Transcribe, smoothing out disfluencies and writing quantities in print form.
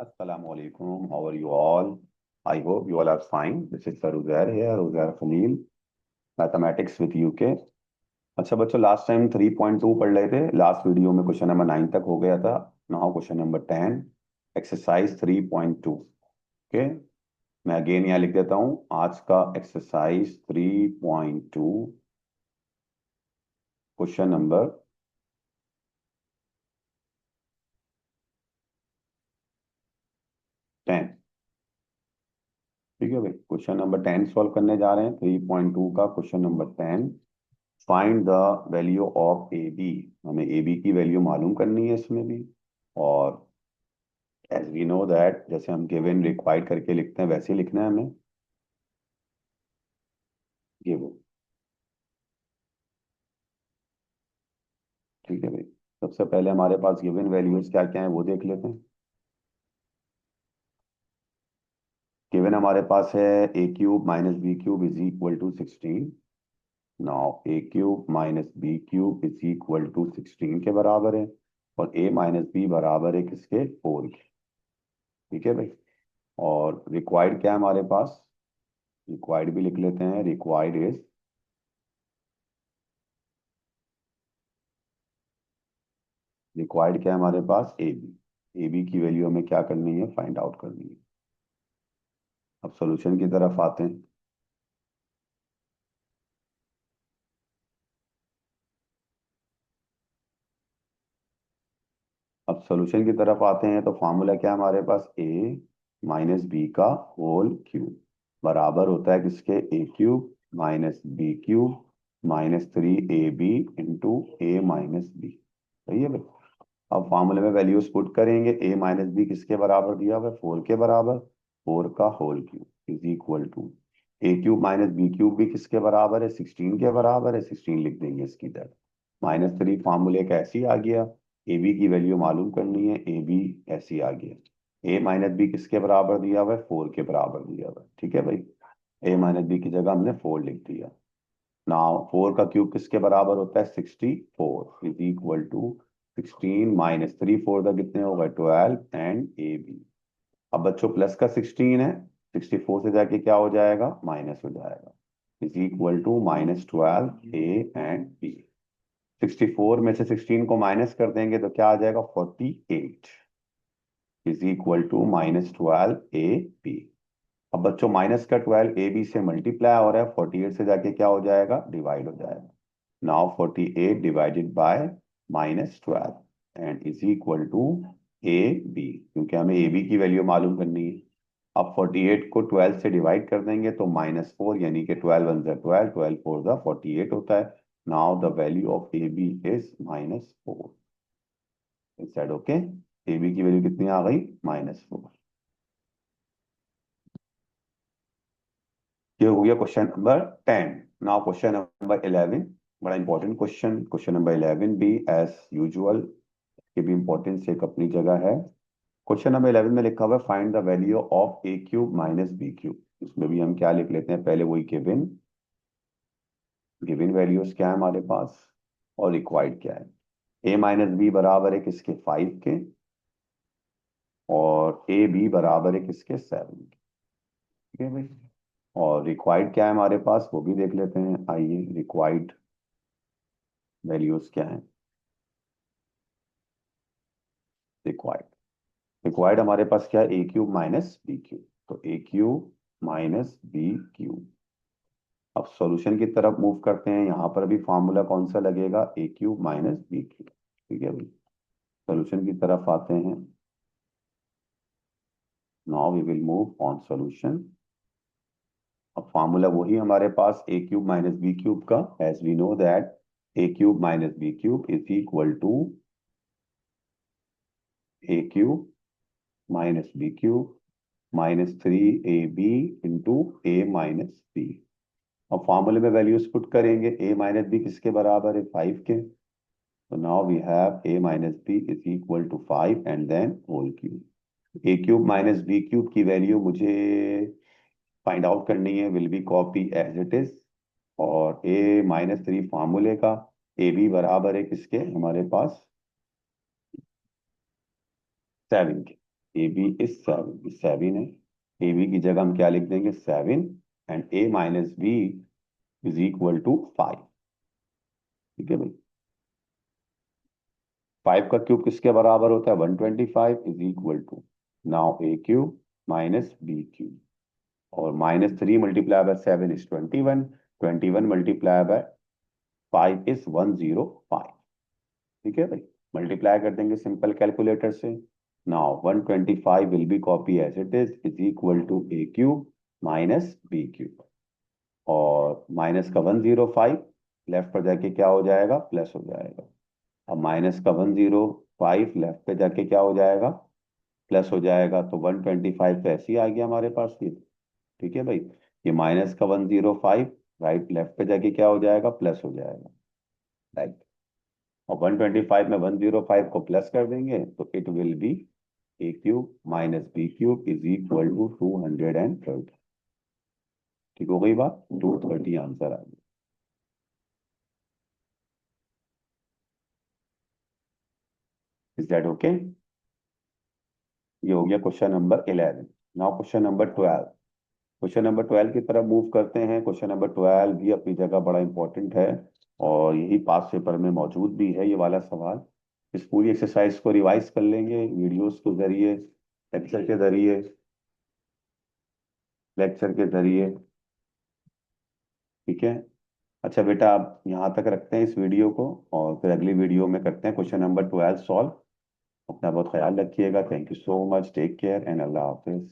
Assalamualaikum. How are you all? I hope you all are fine. This is Sir Uzair here, Uzair Khalil, mathematics with UK. अच्छा बच्चों, last time 3.2 पढ़ रहे थे। Last video में question number 9 तक हो गया था। Now question number 10, exercise 3.2। Okay, मैं अगेन यहाँ लिख देता हूँ। आज का एक्सरसाइज 3.2, क्वेश्चन नंबर 10। ठीक है भाई, क्वेश्चन नंबर 10 सॉल्व करने जा रहे हैं। 3.2 का question number 10। Find the value of A B. हमें ए बी की वैल्यू मालूम करनी है इसमें भी। और एज वी नो दैट, जैसे हम गिवन रिक्वायर्ड करके लिखते हैं वैसे ही लिखना है हमें। गिवन। ठीक है भाई, सबसे पहले हमारे पास गिवन वैल्यूज क्या क्या है वो देख लेते हैं। गिवन हमारे पास है A cube minus B cube is equal to 16। Now A cube minus B cube is equal to 16 के बराबर है। और ए माइनस बी बराबर है किसके? 4 के। ठीक है भाई। और रिक्वायर्ड क्या है हमारे पास? रिक्वायर्ड भी लिख लेते हैं। रिक्वायर्ड इज, रिक्वायर्ड क्या है हमारे पास? A B. ए बी की वैल्यू हमें क्या करनी है? फाइंड आउट करनी है। अब सॉल्यूशन की तरफ आते हैं। अब सॉल्यूशन की तरफ आते हैं तो फॉर्मूला क्या है हमारे पास? ए माइनस बी का होल क्यूब बराबर होता है किसके? A cube minus B cube minus 3ab into A minus B. सही है भाई। अब फॉर्मूले में वैल्यूज पुट करेंगे। ए माइनस बी किसके बराबर दिया हुआ है? 4 के बराबर। 4 का whole cube is equal to A cube minus B cube भी किसके बराबर है? 16 के बराबर है। 16 लिख देंगे इसकी तरफ। माइनस 3 फॉर्मूले का ऐसे ही आ गया। ए बी की वैल्यू मालूम करनी है। ए बी ऐसे ही आ गया। ए माइनस बी किसके बराबर दिया हुआ है? 4 के बराबर दिया हुआ है। ठीक है भाई। ए माइनस बी की जगह हमने 4 लिख दिया। नाउ 4 का क्यूब किसके बराबर होता है? 64 इज इक्वल टू 16 माइनस 3, 4 का कितने होगा? 12 एंड ए बी। अब बच्चों प्लस का 16 है, 64 से जाके क्या हो जाएगा? माइनस हो जाएगा। Is equal to -12 A and B. 64 में से 16 को माइनस कर देंगे तो क्या आ जाएगा? 48 is equal to -12 A B. अब बच्चों माइनस का 12 ए बी से मल्टीप्लाई हो रहा है, 48 से जाके क्या हो जाएगा? डिवाइड हो जाएगा। Now 48 divided by -12 and is equal to A B, क्योंकि हमें ए बी की वैल्यू मालूम करनी है। अब 48 को 12 से डिवाइड कर देंगे तो -4, यानी कि 12 वन जा 12, 12 फोर जा 48 होता है। Now the value of A B is -4। Said okay. A B की वैल्यू कितनी आ गई? -4। ये हो गया question number 10। Now question number 11, बड़ा इंपॉर्टेंट क्वेश्चन। क्वेश्चन नंबर 11 भी एज यूजुअल की भी इंपॉर्टेंस एक अपनी जगह है। क्वेश्चन नंबर 11 में लिखा हुआ है find the value of A cube minus B cube. इसमें भी हम क्या लिख लेते हैं? पहले वही गिवन, गिवन वैल्यूज क्या है हमारे पास और रिक्वायर्ड क्या है। ए माइनस बी बराबर है किसके? 5 के। और ए बी बराबर है किसके? 7 के। ठीक है भाई। और रिक्वायर्ड क्या है हमारे पास वो भी देख लेते हैं। आइए, रिक्वायर्ड वैल्यूज क्या है? रिक्वायर्ड, रिक्वायर्ड हमारे पास क्या है? A cube minus B cube. तो ए क्यूब माइनस बी क्यूब। अब सॉल्यूशन की तरफ मूव करते हैं। यहाँ पर भी फॉर्मूला कौन सा लगेगा? A cube minus B cube. ठीक है भाई। सॉल्यूशन की तरफ आते हैं। Now we will move on solution. अब फॉर्मूला वही हमारे पास A cube minus B cube का। As we know that A cube minus B cube is equal to A cube minus B cube -3ab into A minus B. अब फॉर्मूले में values put करेंगे। ए minus B किसके बराबर है? 5 के। So now we have a minus b is equal to 5 and then whole cube. a cube minus B cube की value मुझे फाइंड आउट करनी है। Will be copy as it is. और a-3 फार्मूले का ए बी बराबर है किसके हमारे पास? 7 के। ए बी इज 7, 7 है। ए बी की जगह हम क्या लिख देंगे, 7, and A minus B is equal to 5। ठीक है भाई, 5 का क्यूब किसके बराबर होता है, 125 is equal to, now A cube minus B cube, और -3 multiply by 7 is 21, 21 multiply by 5 is 105। ठीक है भाई, मल्टीप्लाई कर देंगे सिंपल कैलकुलेटर से। Now 125 will be copy as is equal to A cube minus B cube, और minus का 105 left पर जाके क्या हो जाएगा, प्लस हो जाएगा। अब माइनस का 105 लेफ्ट पे जाके क्या हो जाएगा, प्लस हो जाएगा। तो 125 तो ऐसे ही आ गया हमारे पास ये। ठीक है भाई, ये माइनस का 105 राइट लेफ्ट पे जाके क्या हो जाएगा, प्लस हो जाएगा। राइट, और 125 में 105 को प्लस कर देंगे तो it will be A cube minus B cube is equal to 230। ठीक हो गई बात, 230 आंसर आ गया। Is that okay? ये हो गया question number 11। Now question number 12। Question number 12 की तरफ मूव करते हैं। क्वेश्चन नंबर 12 भी अपनी जगह बड़ा इंपॉर्टेंट है, और यही पास पेपर में मौजूद भी है ये वाला सवाल। इस पूरी एक्सरसाइज को रिवाइज कर लेंगे वीडियोस के जरिए, लेक्चर के जरिए, लेक्चर के जरिए। ठीक है, अच्छा बेटा आप यहाँ तक रखते हैं इस वीडियो को, और फिर अगली वीडियो में करते हैं क्वेश्चन नंबर 12 सॉल्व। अपना बहुत ख्याल रखिएगा। Thank you so much, take care and अल्लाह हाफिज।